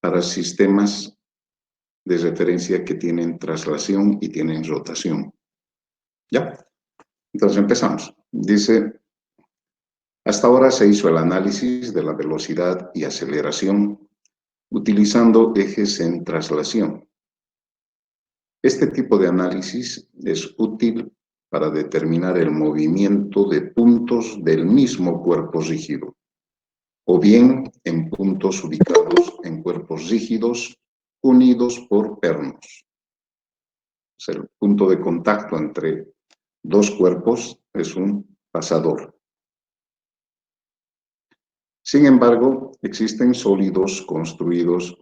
para sistemas de referencia que tienen traslación y tienen rotación. ¿Ya? Entonces empezamos. Dice, hasta ahora se hizo el análisis de la velocidad y aceleración utilizando ejes en traslación. Este tipo de análisis es útil para determinar el movimiento de puntos del mismo cuerpo rígido, o bien en puntos ubicados en cuerpos rígidos unidos por pernos. O sea, el punto de contacto entre dos cuerpos es un pasador. Sin embargo, existen sólidos construidos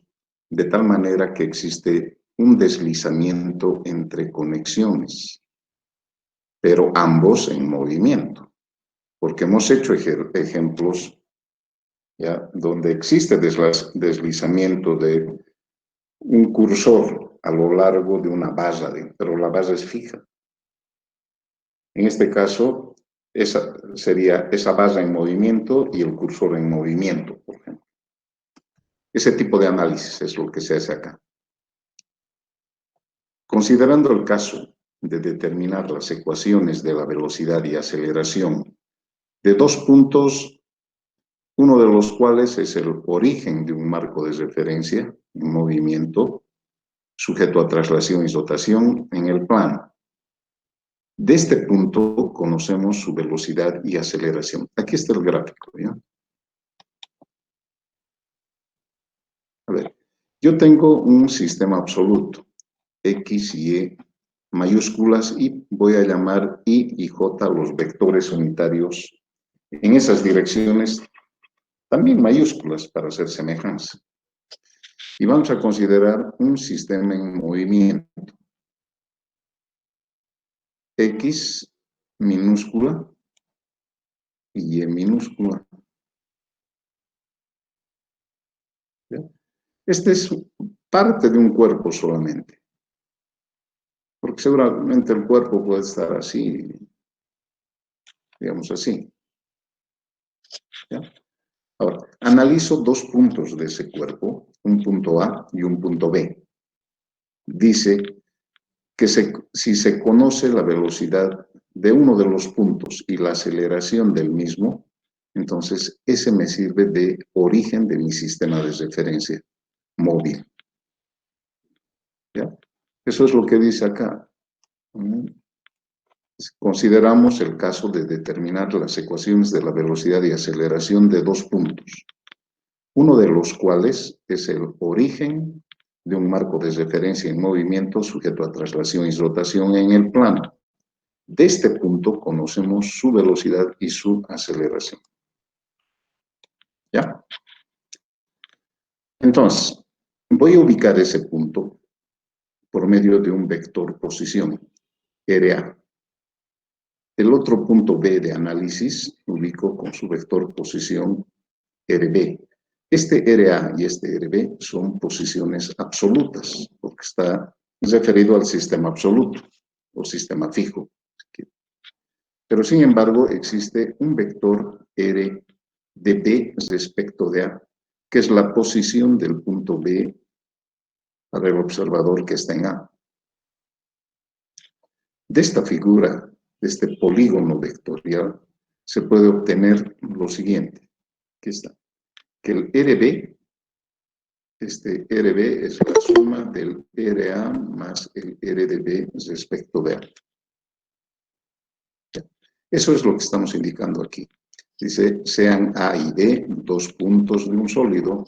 de tal manera que existe un deslizamiento entre conexiones, pero ambos en movimiento, porque hemos hecho ejemplos ¿ya? Donde existe deslizamiento de un cursor a lo largo de una barra, pero la barra es fija. En este caso, esa sería esa barra en movimiento y el cursor en movimiento, por ejemplo. Ese tipo de análisis es lo que se hace acá. Considerando el caso de determinar las ecuaciones de la velocidad y aceleración de dos puntos, uno de los cuales es el origen de un marco de referencia en movimiento, sujeto a traslación y rotación en el plano. De este punto conocemos su velocidad y aceleración. Aquí está el gráfico, ¿ya? A ver, yo tengo un sistema absoluto, X y Y mayúsculas, y voy a llamar Y y J los vectores unitarios en esas direcciones, también mayúsculas para hacer semejanza. Y vamos a considerar un sistema en movimiento. X minúscula y Y minúscula. ¿Ya? Este es parte de un cuerpo solamente. Porque seguramente el cuerpo puede estar así, digamos así. ¿Ya? Ahora, analizo dos puntos de ese cuerpo, un punto A y un punto B. Dice que si se conoce la velocidad de uno de los puntos y la aceleración del mismo, entonces ese me sirve de origen de mi sistema de referencia móvil. ¿Ya? Eso es lo que dice acá. Consideramos el caso de determinar las ecuaciones de la velocidad y aceleración de dos puntos, uno de los cuales es el origen de un marco de referencia en movimiento sujeto a traslación y rotación en el plano. De este punto conocemos su velocidad y su aceleración. ¿Ya? Entonces, voy a ubicar ese punto por medio de un vector posición, RA. El otro punto B de análisis ubico con su vector posición RB. Este RA y este RB son posiciones absolutas, porque está referido al sistema absoluto o sistema fijo. Pero sin embargo existe un vector R de B respecto de A, que es la posición del punto B para el observador que está en A. De esta figura, de este polígono vectorial, se puede obtener lo siguiente. Aquí está. Que el RB, este RB es la suma del RA más el RDB respecto de A. Eso es lo que estamos indicando aquí. Dice, sean A y B dos puntos de un sólido,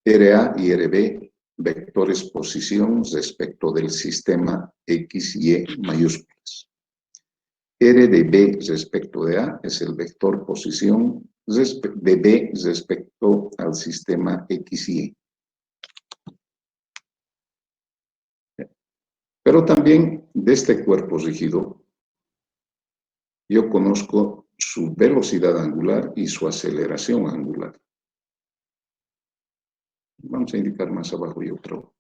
RA y RB vectores posición respecto del sistema X y Y mayúsculas. R de B respecto de A es el vector posición de B respecto al sistema X y Y. Pero también de este cuerpo rígido, yo conozco su velocidad angular y su aceleración angular. Vamos a indicar más abajo y otro.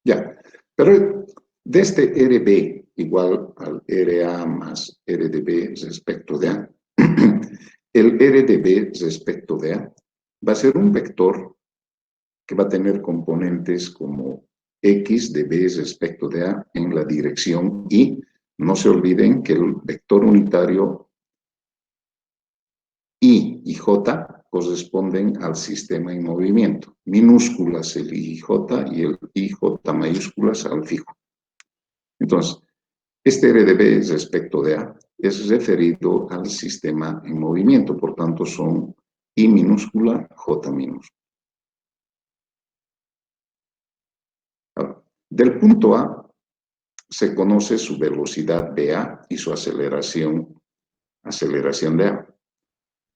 Ya, pero de este RB igual al RA más RDB respecto de A, el R de B respecto de A va a ser un vector que va a tener componentes como X de B respecto de A en la dirección Y. No se olviden que el vector unitario I y J corresponden al sistema en movimiento. Minúsculas el IJ y el IJ mayúsculas al fijo. Entonces, este R de B respecto de A es referido al sistema en movimiento, por tanto son I minúscula, J minúscula. Ahora, del punto A se conoce su velocidad BA y su aceleración de A.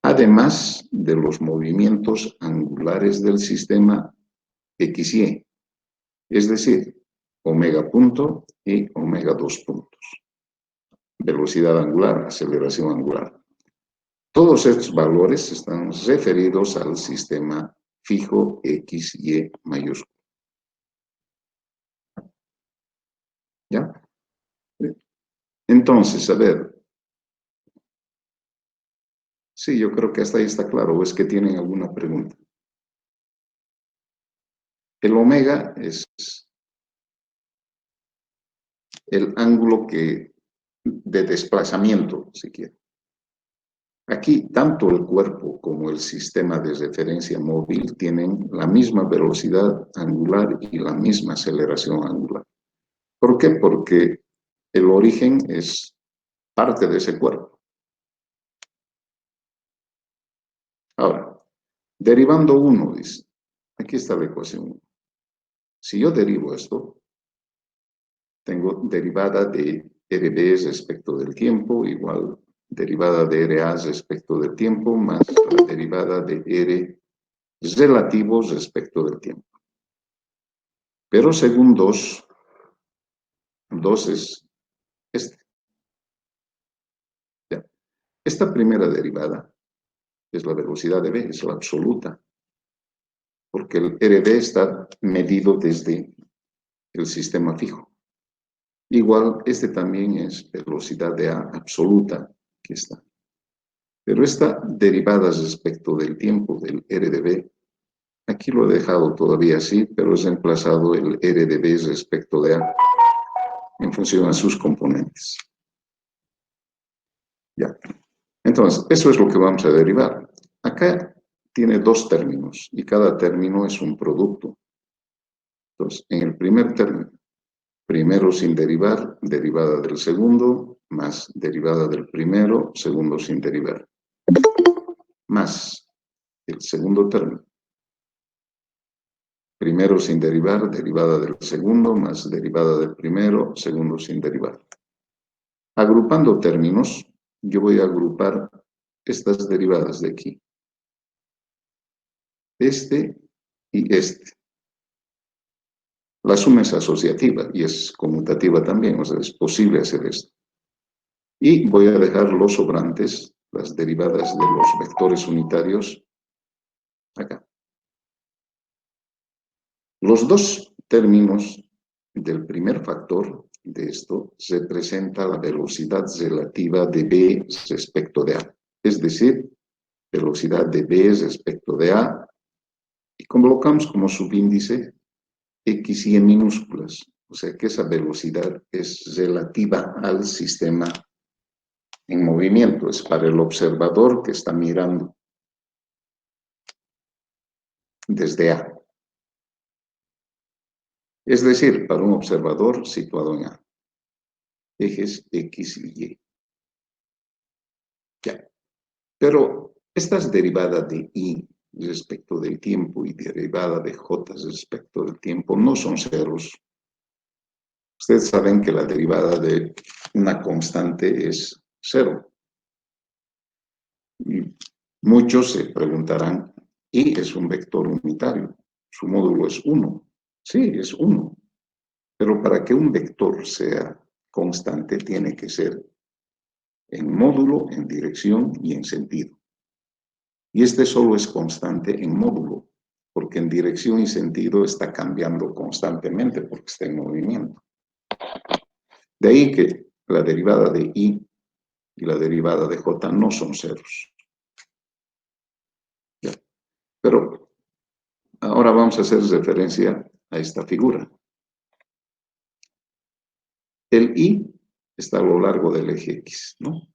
Además de los movimientos angulares del sistema XY, es decir, omega punto y omega 2 puntos. Velocidad angular, aceleración angular. Todos estos valores están referidos al sistema fijo XY mayúsculo. ¿Ya? Entonces, a ver. Sí, yo creo que hasta ahí está claro. ¿O es que tienen alguna pregunta? El omega es el ángulo de desplazamiento, si quiere. Aquí, tanto el cuerpo como el sistema de referencia móvil tienen la misma velocidad angular y la misma aceleración angular. ¿Por qué? Porque el origen es parte de ese cuerpo. Ahora, derivando 1, dice, aquí está la ecuación 1. Si yo derivo esto, tengo derivada de RB respecto del tiempo igual derivada de RA respecto del tiempo más la derivada de R relativos respecto del tiempo. Pero según 2 es este. ¿Ya? Esta primera derivada es la velocidad de B, es la absoluta, porque el RB está medido desde el sistema fijo. Igual, este también es velocidad de A absoluta, que está. Pero esta derivada respecto del tiempo del R de B, aquí lo he dejado todavía así, pero he reemplazado el R de B respecto de A en función a sus componentes. Ya. Entonces, eso es lo que vamos a derivar. Acá tiene 2 términos y cada término es un producto. Entonces, en el primer término, primero sin derivar, derivada del segundo, más derivada del primero, segundo sin derivar. Más el segundo término. Primero sin derivar, derivada del segundo, más derivada del primero, segundo sin derivar. Agrupando términos, yo voy a agrupar estas derivadas de aquí. Este y este. La suma es asociativa y es conmutativa también, o sea, es posible hacer esto. Y voy a dejar los sobrantes, las derivadas de los vectores unitarios, acá. Los 2 términos del primer factor de esto representa la velocidad relativa de B respecto de A. Es decir, velocidad de B respecto de A, y colocamos como subíndice X y en minúsculas. O sea que esa velocidad es relativa al sistema en movimiento, es para el observador que está mirando desde A. Es decir, para un observador situado en A. Ejes X y Y. Ya. Pero estas derivadas de I respecto del tiempo y derivada de J respecto del tiempo no son ceros. Ustedes saben que la derivada de una constante es 0. Y muchos se preguntarán, ¿y es un vector unitario? Su módulo es 1. Sí, es 1. Pero para que un vector sea constante tiene que ser en módulo, en dirección y en sentido. Y este solo es constante en módulo, porque en dirección y sentido está cambiando constantemente porque está en movimiento. De ahí que la derivada de I y la derivada de J no son ceros. Pero ahora vamos a hacer referencia a esta figura. El I está a lo largo del eje X, ¿no?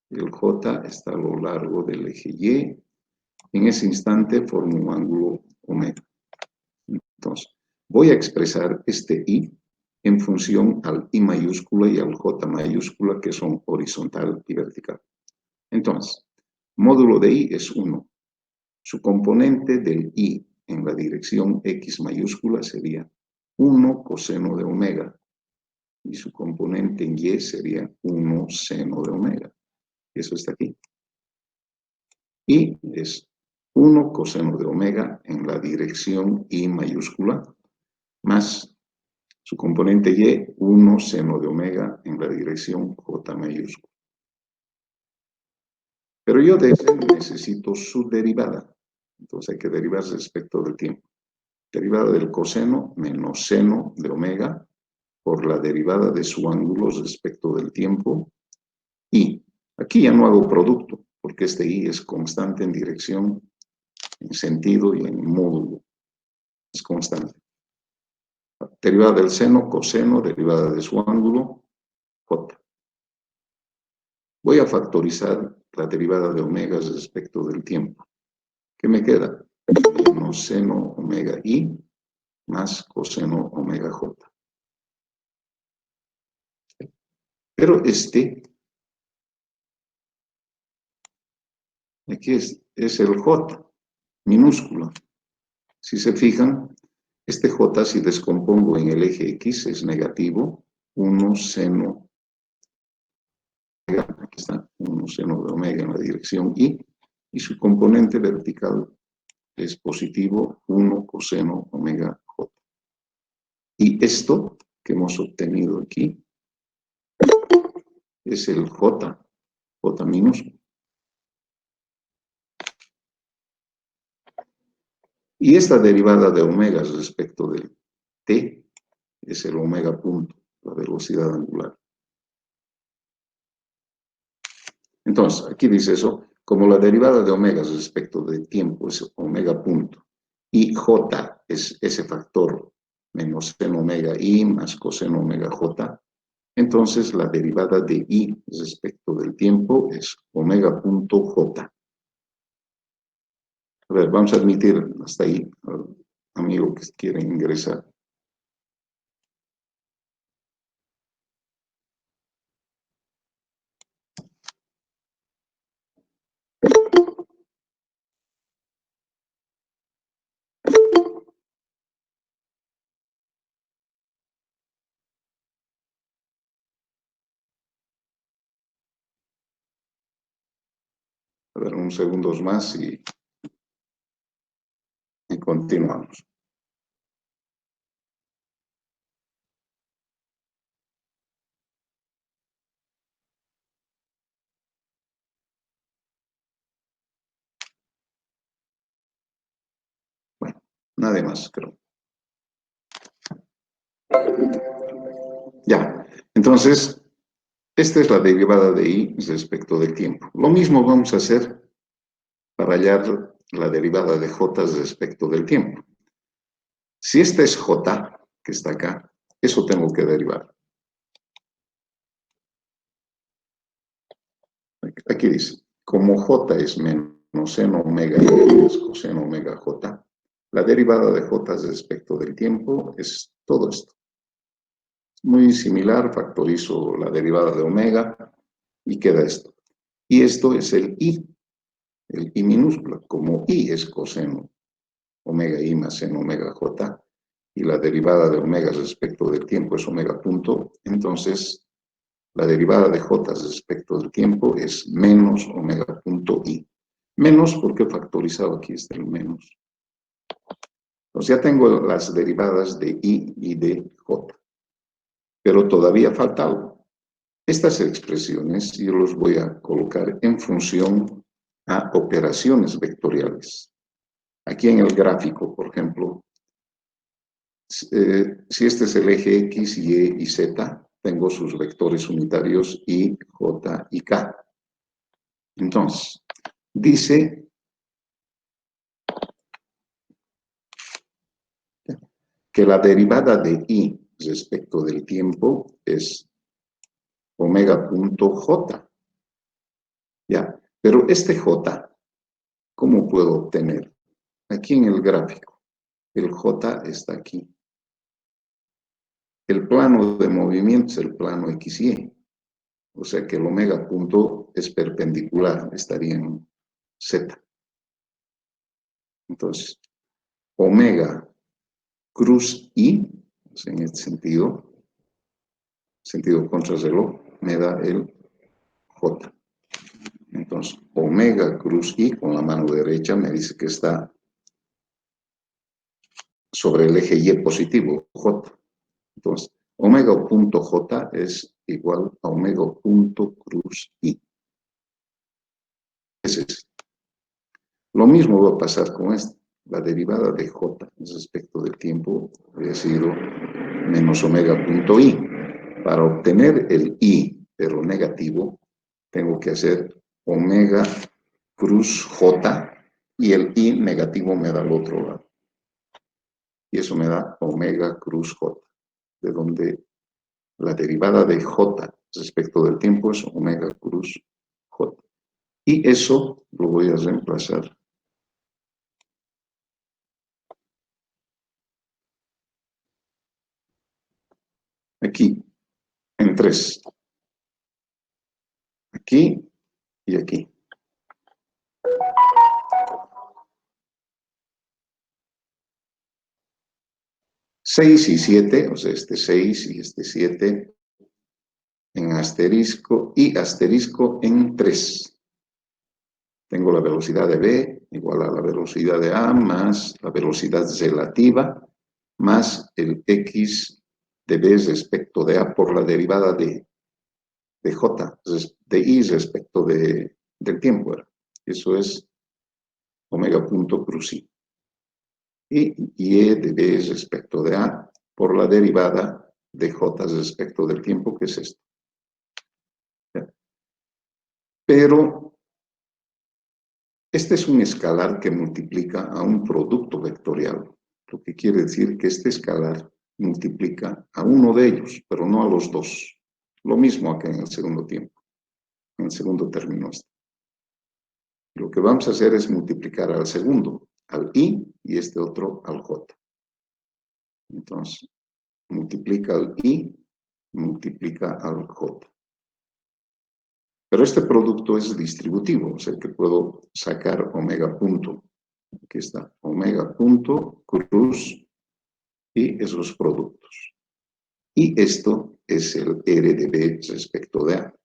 El J está a lo largo del eje Y. En ese instante forma un ángulo omega. Entonces, voy a expresar este I en función al I mayúscula y al J mayúscula, que son horizontal y vertical. Entonces, módulo de I es 1. Su componente del I en la dirección X mayúscula sería 1 coseno de omega. Y su componente en Y sería 1 seno de omega. Eso está aquí. Y es 1 coseno de omega en la dirección I mayúscula, más su componente Y, 1 seno de omega en la dirección J mayúscula. Pero yo de ese necesito su derivada. Entonces hay que derivar respecto del tiempo. Derivada del coseno menos seno de omega por la derivada de su ángulo respecto del tiempo. Y aquí ya no hago producto, porque este I es constante en dirección, en sentido y en módulo. Es constante. Derivada del seno, coseno, derivada de su ángulo, J. Voy a factorizar la derivada de omega respecto del tiempo. ¿Qué me queda? Menos seno omega I más coseno omega J. Pero aquí es el J, minúsculo. Si se fijan, este J, si descompongo en el eje X, es negativo, 1 seno, aquí está, 1 seno de omega en la dirección Y, y su componente vertical es positivo, 1 coseno omega J. Y esto que hemos obtenido aquí es el J minúsculo. Y esta derivada de omega respecto del t es el omega punto, la velocidad angular. Entonces, aquí dice eso, como la derivada de omega respecto del tiempo es omega punto, y j es ese factor menos seno omega i más coseno omega j, entonces la derivada de i respecto del tiempo es omega punto j. A ver, vamos a admitir hasta ahí al amigo que quiere ingresar. A ver, unos segundos más y continuamos. Bueno, nada más, creo. Ya, entonces, esta es la derivada de i respecto del tiempo. Lo mismo vamos a hacer para hallar la derivada de j respecto del tiempo. Si esta es j, que está acá, eso tengo que derivar. Aquí dice, como j es menos seno omega y menos coseno omega j, la derivada de j respecto del tiempo es todo esto. Muy similar, factorizo la derivada de omega y queda esto. Y esto es el I minúscula, como I es coseno omega I más seno omega j, y la derivada de omega respecto del tiempo es omega punto, entonces la derivada de j respecto del tiempo es menos omega punto I. Menos porque he factorizado, aquí está el menos. Entonces ya tengo las derivadas de I y de j. Pero todavía falta algo. Estas expresiones yo los voy a colocar en función a operaciones vectoriales. Aquí en el gráfico, por ejemplo, si este es el eje X, Y y Z, tengo sus vectores unitarios I, J y K. Entonces, dice que la derivada de I respecto del tiempo es omega punto J. ¿Ya? Pero este J, ¿cómo puedo obtener? Aquí en el gráfico. El J está aquí. El plano de movimiento es el plano XY. O sea que el omega punto es perpendicular, estaría en Z. Entonces, omega cruz I, o sea, en este sentido contrarreloj, me da el J. Entonces, omega cruz I con la mano derecha me dice que está sobre el eje Y positivo, J. Entonces, omega punto J es igual a omega punto cruz I. Ese es. Lo mismo va a pasar con esto. La derivada de J respecto del tiempo habría sido menos omega punto I. Para obtener el I, pero negativo, tengo que hacer omega cruz J y el I negativo me da al otro lado. Y eso me da omega cruz J, de donde la derivada de J respecto del tiempo es omega cruz J. Y eso lo voy a reemplazar aquí, en 3. Aquí y aquí. 6 y 7, o sea, este 6 y este 7 en asterisco y asterisco en 3. Tengo la velocidad de B igual a la velocidad de A más la velocidad relativa más el X de B respecto de A por la derivada de J, de I respecto del tiempo. Eso es omega punto cruz I. Y Y de B respecto de A por la derivada de J respecto del tiempo, que es esto. Pero este es un escalar que multiplica a un producto vectorial, lo que quiere decir que este escalar multiplica a uno de ellos, pero no a los dos. Lo mismo acá en el segundo tiempo, en el segundo término. Lo que vamos a hacer es multiplicar al segundo, al I, y este otro al J. Entonces, multiplica al I, multiplica al J. Pero este producto es distributivo, o sea que puedo sacar omega punto. Aquí está, omega punto cruz y esos productos. Y esto es el R de B respecto de A.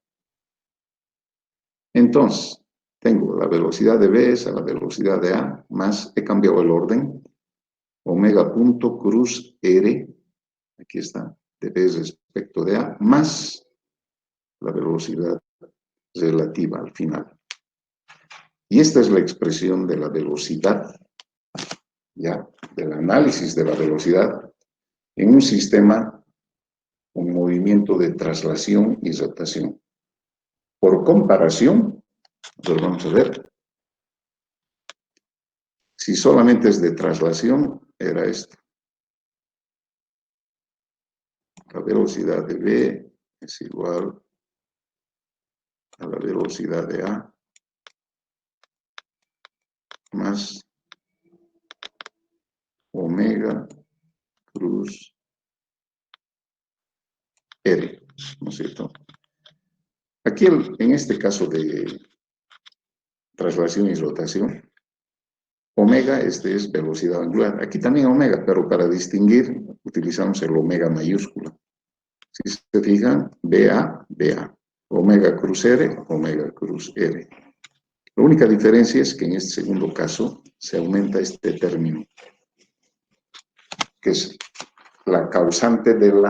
Entonces, tengo la velocidad de B es a la velocidad de A, más, he cambiado el orden, omega punto cruz R, aquí está, de B respecto de A, más la velocidad relativa al final. Y esta es la expresión de la velocidad, ya, del análisis de la velocidad en un sistema con movimiento de traslación y rotación. Por comparación, pues vamos a ver, si solamente es de traslación, era esto. La velocidad de B es igual a la velocidad de A más omega cruz R, ¿no es cierto? Aquí, en este caso de traslación y rotación, omega, este es velocidad angular. Aquí también omega, pero para distinguir utilizamos el omega mayúscula. Si se fijan, BA, BA. Omega cruz R, omega cruz R. La única diferencia es que en este segundo caso se aumenta este término, que es la causante del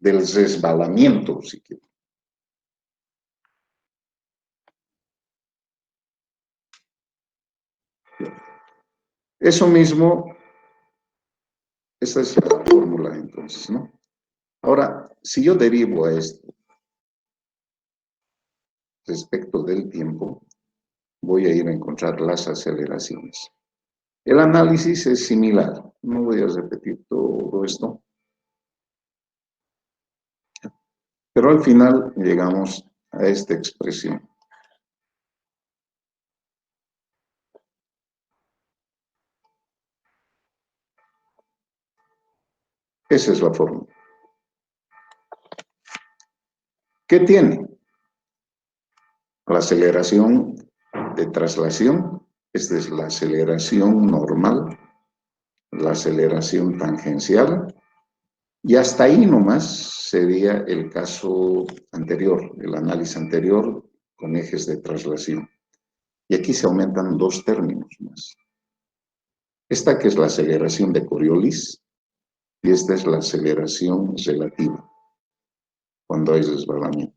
resbalamiento, si quiere. Eso mismo, esa es la fórmula entonces, ¿no? Ahora, si yo derivo a esto respecto del tiempo, voy a ir a encontrar las aceleraciones. El análisis es similar. No voy a repetir todo esto. Pero al final llegamos a esta expresión. Esa es la fórmula. ¿Qué tiene? La aceleración de traslación, esta es la aceleración normal, la aceleración tangencial, y hasta ahí nomás sería el caso anterior, el análisis anterior con ejes de traslación. Y aquí se aumentan dos términos más. Esta que es la aceleración de Coriolis, y esta es la aceleración relativa, cuando hay resbalamiento.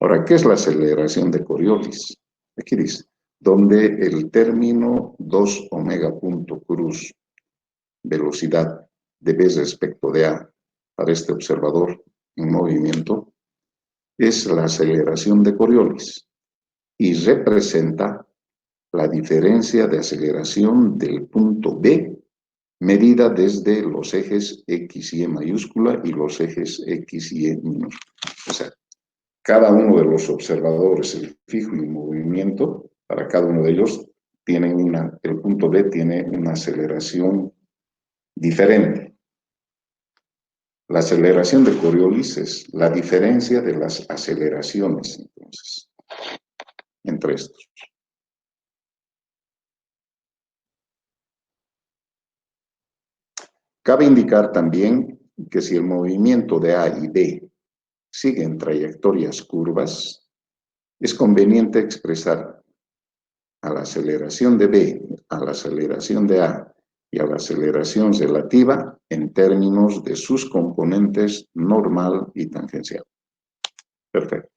Ahora, ¿qué es la aceleración de Coriolis? Aquí dice, donde el término 2 omega punto cruz velocidad de B respecto de A para este observador en movimiento es la aceleración de Coriolis y representa la diferencia de aceleración del punto B medida desde los ejes X y E mayúscula y los ejes X y E minúscula. O sea, cada uno de los observadores, el fijo y el movimiento, para cada uno de ellos, el punto B tiene una aceleración diferente. La aceleración de Coriolis es la diferencia de las aceleraciones, entonces, entre estos. Cabe indicar también que si el movimiento de A y B siguen trayectorias curvas, es conveniente expresar a la aceleración de B, a la aceleración de A y a la aceleración relativa en términos de sus componentes normal y tangencial. Perfecto.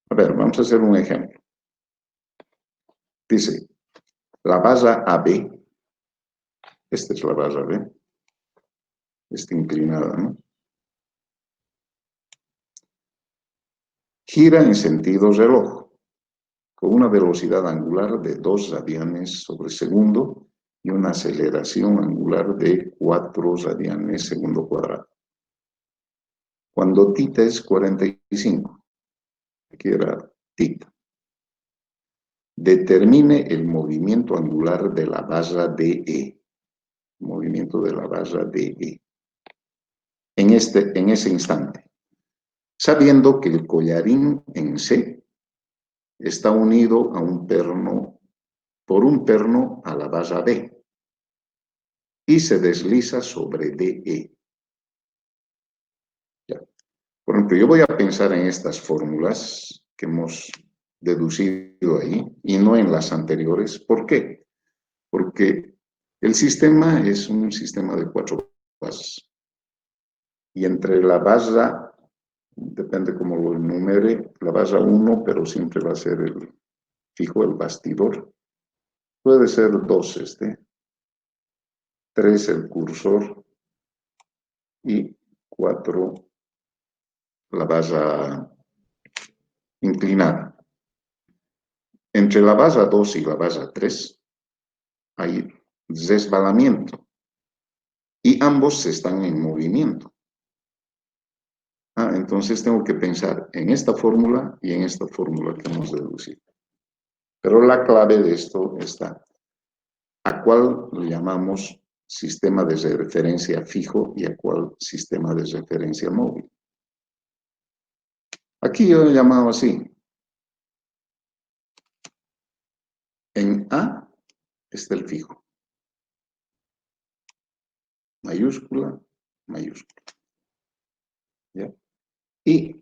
A ver, vamos a hacer un ejemplo. Dice, la barra AB, esta es la barra B, está inclinada, ¿no? Gira en sentido reloj, con una velocidad angular de 2 radianes sobre segundo y una aceleración angular de 4 radianes segundo cuadrado. Cuando θ es 45, aquí era θ, determine el movimiento angular de la barra DE, movimiento de la barra DE, en ese instante, sabiendo que el collarín en C está unido a un perno, por un perno a la barra B, y se desliza sobre DE. Ya. Por ejemplo, yo voy a pensar en estas fórmulas que hemos deducido ahí y no en las anteriores. ¿Por qué? Porque el sistema es un sistema de 4 fases. Y entre la barra, depende cómo lo enumere, la barra 1, pero siempre va a ser el fijo, el bastidor. Puede ser 2 3 el cursor y 4 la barra inclinada. Entre la barra 2 y la barra 3 hay resbalamiento y ambos están en movimiento. Entonces tengo que pensar en esta fórmula y en esta fórmula que hemos deducido. Pero la clave de esto está, ¿a cuál le llamamos sistema de referencia fijo y a cuál sistema de referencia móvil? Aquí yo he llamado así. En A está el fijo. Mayúscula, mayúscula. ¿Ya? Y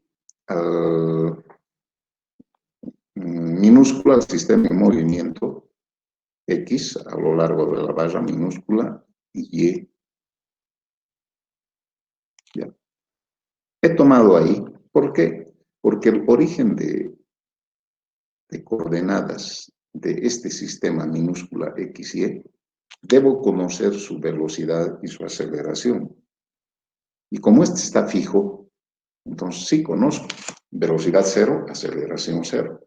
minúscula el sistema en movimiento, X a lo largo de la barra minúscula y Y. ¿Ya? He tomado ahí, ¿por qué? Porque el origen de coordenadas de este sistema minúscula X y Y, debo conocer su velocidad y su aceleración. Y como este está fijo, entonces sí conozco velocidad 0, aceleración 0.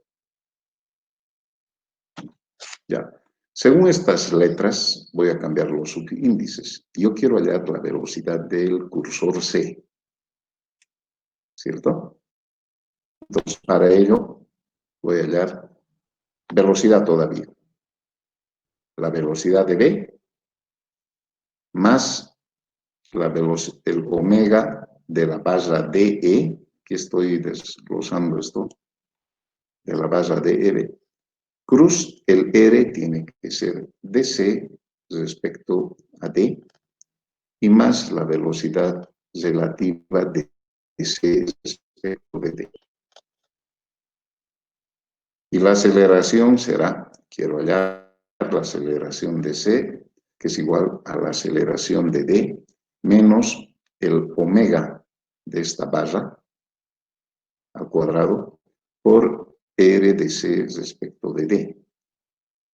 Ya. Según estas letras, voy a cambiar los subíndices. Yo quiero hallar la velocidad del cursor C, ¿cierto? Entonces, para ello, voy a hallar velocidad todavía. La velocidad de B más el omega de la barra DE, que estoy desglosando esto, de la barra DE. Cruz, el R tiene que ser DC respecto a D, y más la velocidad relativa de C respecto de D. Y la aceleración será, quiero hallar la aceleración de C, que es igual a la aceleración de D, menos el omega de esta barra al cuadrado por R de C respecto de D.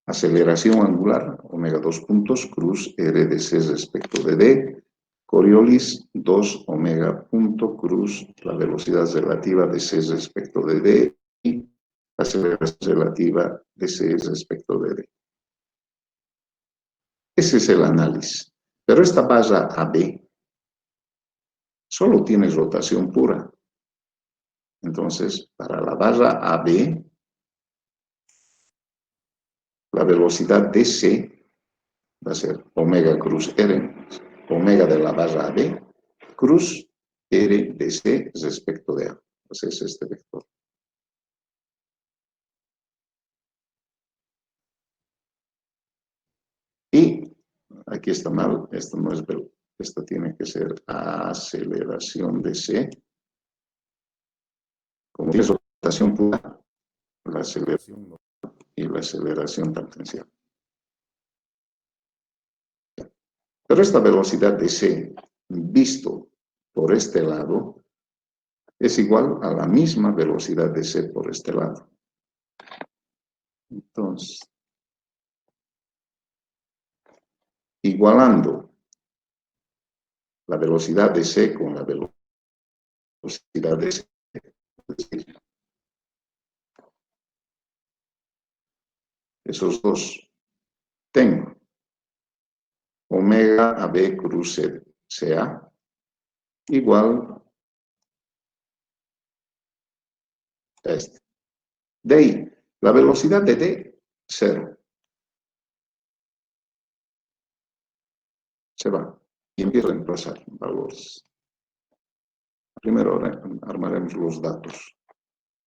Aceleración angular, omega 2 puntos, cruz R de C respecto de D, Coriolis 2 omega punto cruz la velocidad relativa de C respecto de D y la aceleración relativa de C respecto de D. Ese es el análisis. Pero esta barra AB solo tiene rotación pura. Entonces, para la barra AB, la velocidad DC va a ser omega cruz R, omega de la barra AB, cruz R de C respecto de A. Pues es este vector. Y aquí está mal, esto no es velocidad, esto tiene que ser aceleración de C. Como es rotación pura, la aceleración y la aceleración tangencial. Pero esta velocidad de C, visto por este lado, es igual a la misma velocidad de C por este lado. Entonces, igualando la velocidad de C con la velocidad de C, es decir, esos dos, tengo omega AB cruz CA igual a este. De ahí, la velocidad de D, 0. Se va. Y empiezo a reemplazar valores. Primero armaremos los datos.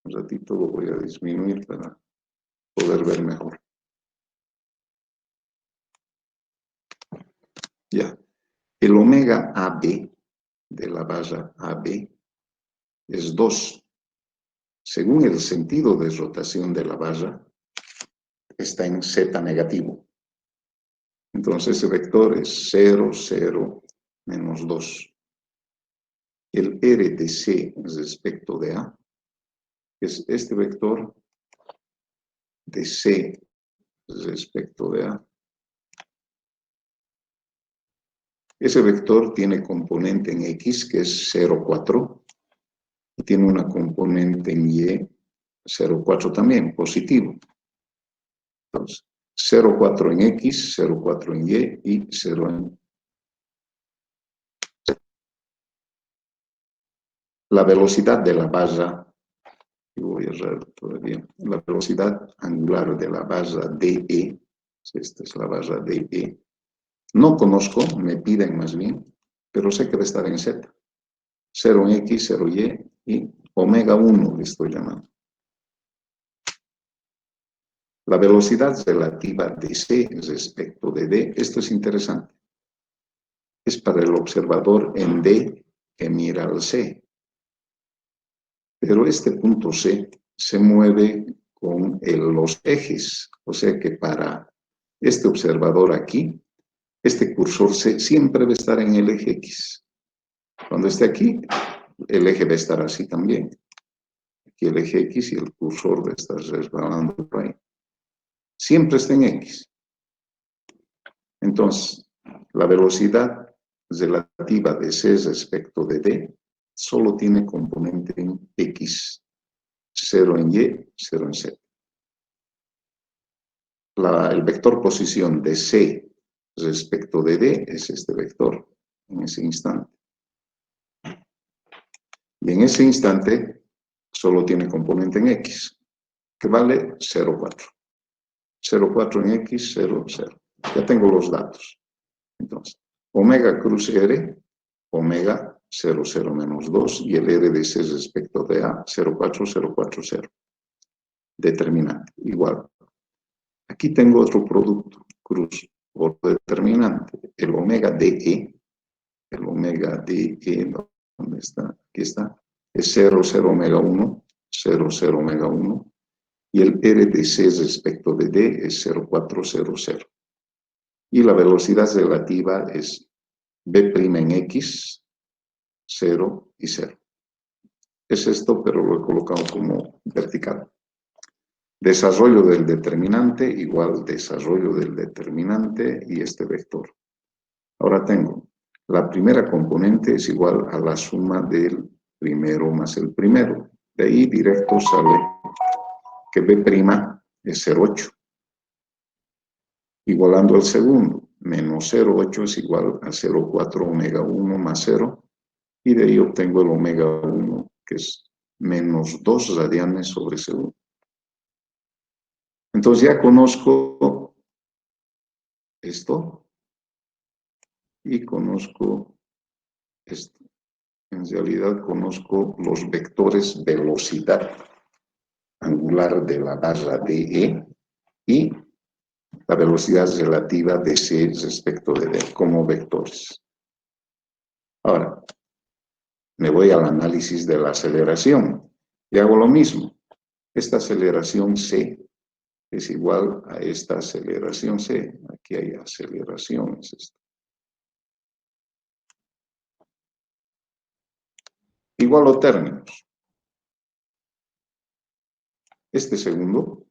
Un ratito lo voy a disminuir para poder ver mejor. Ya. El omega AB de la barra AB es 2. Según el sentido de rotación de la barra, está en Z negativo. Entonces ese vector es 0, 0, menos 2. El R de C respecto de A es este vector de C respecto de A. Ese vector tiene componente en X, que es 0, 4, y tiene una componente en Y, 0, 4 también, positivo. Entonces, 0, 4 en X, 0, 4 en Y y 0 en Z. La velocidad de la barra, y voy a errar todavía, la velocidad angular de la barra DE, esta es la barra DE, no conozco, me piden más bien, pero sé que va a estar en Z. 0 en X, 0 Y omega 1 le estoy llamando. La velocidad relativa de C respecto de D, esto es interesante. Es para el observador en D que mira al C. Pero este punto C se mueve con los ejes. O sea que para este observador aquí, este cursor C siempre va a estar en el eje X. Cuando esté aquí, el eje va a estar así también. Aquí el eje X y el cursor va a estar resbalando por ahí. Siempre está en X. Entonces, la velocidad relativa de C respecto de D solo tiene componente en X, 0 en Y, 0 en Z. el vector posición de C respecto de D es este vector en ese instante. Y en ese instante solo tiene componente en X, que vale 0,4. 0,4 en X, 0, 0. Ya tengo los datos. Entonces, omega cruz R, omega 0, 0 menos 2 y el R de C respecto de A, 0,4, 0, 4, 0. Determinante, igual. Aquí tengo otro producto, cruz, otro determinante, el omega DE. El omega DE, ¿dónde está? Aquí está. Es 0, 0 omega 1, 0, 0 omega 1. Y el R de C respecto de D es 0,400. Y la velocidad relativa es B' en X, 0 y 0. Es esto, pero lo he colocado como vertical. Desarrollo del determinante igual desarrollo del determinante y este vector. Ahora tengo, la primera componente es igual a la suma del primero más el primero. De ahí directo sale que B' es 0,8. Igualando al segundo, menos 0,8 es igual a 0,4 omega 1 más 0. Y de ahí obtengo el omega 1, que es menos 2 radianes sobre segundo. Entonces ya conozco esto y conozco esto. En realidad conozco los vectores velocidad angular de la barra DE y la velocidad relativa de C respecto de D como vectores. Ahora, me voy al análisis de la aceleración y hago lo mismo. Esta aceleración C es igual a esta aceleración C. Aquí hay aceleraciones. Igual o términos. Este segundo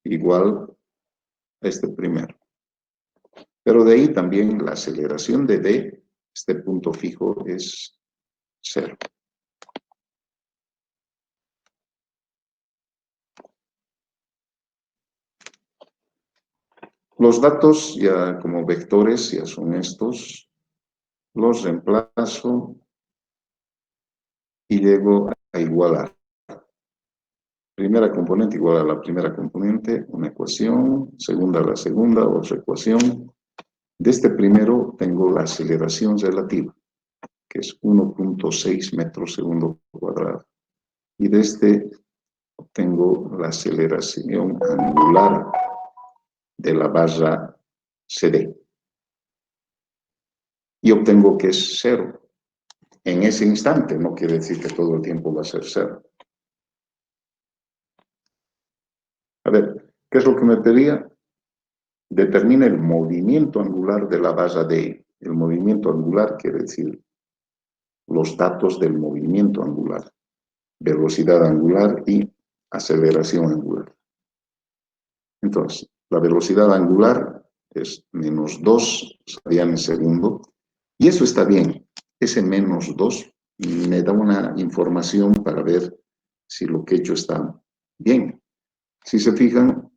igual a este primero. Pero de ahí también la aceleración de D, este punto fijo, es 0. Los datos ya como vectores ya son estos. Los reemplazo y llego a igualar. Primera componente igual a la primera componente, una ecuación. Segunda a la segunda, otra ecuación. De este primero tengo la aceleración relativa, que es 1.6 metros segundo cuadrado. Y de este obtengo la aceleración angular de la barra CD. Y obtengo que es 0. En ese instante, no quiere decir que todo el tiempo va a ser 0. A ver, ¿qué es lo que me pedía? Determina el movimiento angular de la barra D. El movimiento angular quiere decir los datos del movimiento angular, velocidad angular y aceleración angular. Entonces, la velocidad angular es menos 2 radianes segundo, y eso está bien. Ese menos 2 me da una información para ver si lo que he hecho está bien. Si se fijan,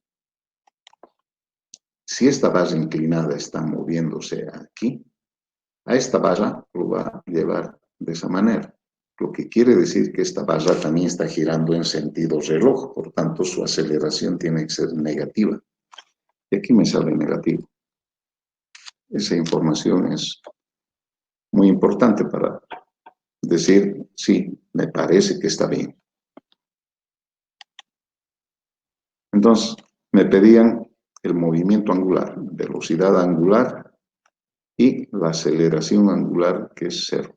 si esta barra inclinada está moviéndose aquí, a esta barra lo va a llevar de esa manera. Lo que quiere decir que esta barra también está girando en sentido reloj, por tanto su aceleración tiene que ser negativa. Y aquí me sale negativo. Esa información es muy importante para decir, sí, me parece que está bien. Entonces, me pedían el movimiento angular, velocidad angular y la aceleración angular, que es 0.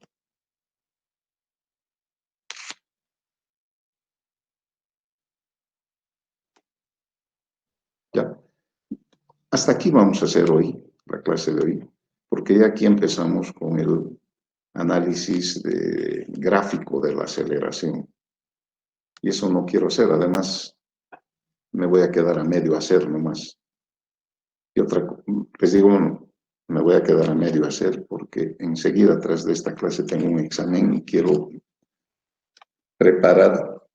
Ya. Hasta aquí vamos a hacer hoy, la clase de hoy, porque ya aquí empezamos con el análisis gráfico de la aceleración. Y eso no quiero hacer, además me voy a quedar a medio hacer nomás. Y otra, les digo, bueno, me voy a quedar a medio hacer porque enseguida tras de esta clase tengo un examen y quiero preparar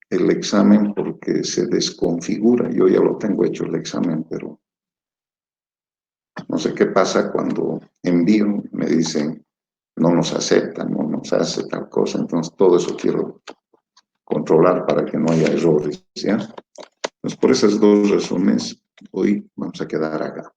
el examen porque porque se desconfigura. Yo ya lo tengo hecho el examen, pero no sé qué pasa cuando envío, me dicen, no nos aceptan, no nos hace tal cosa. Entonces, todo eso quiero controlar para que no haya errores, ¿ya? Entonces, por esas dos razones, hoy vamos a quedar acá.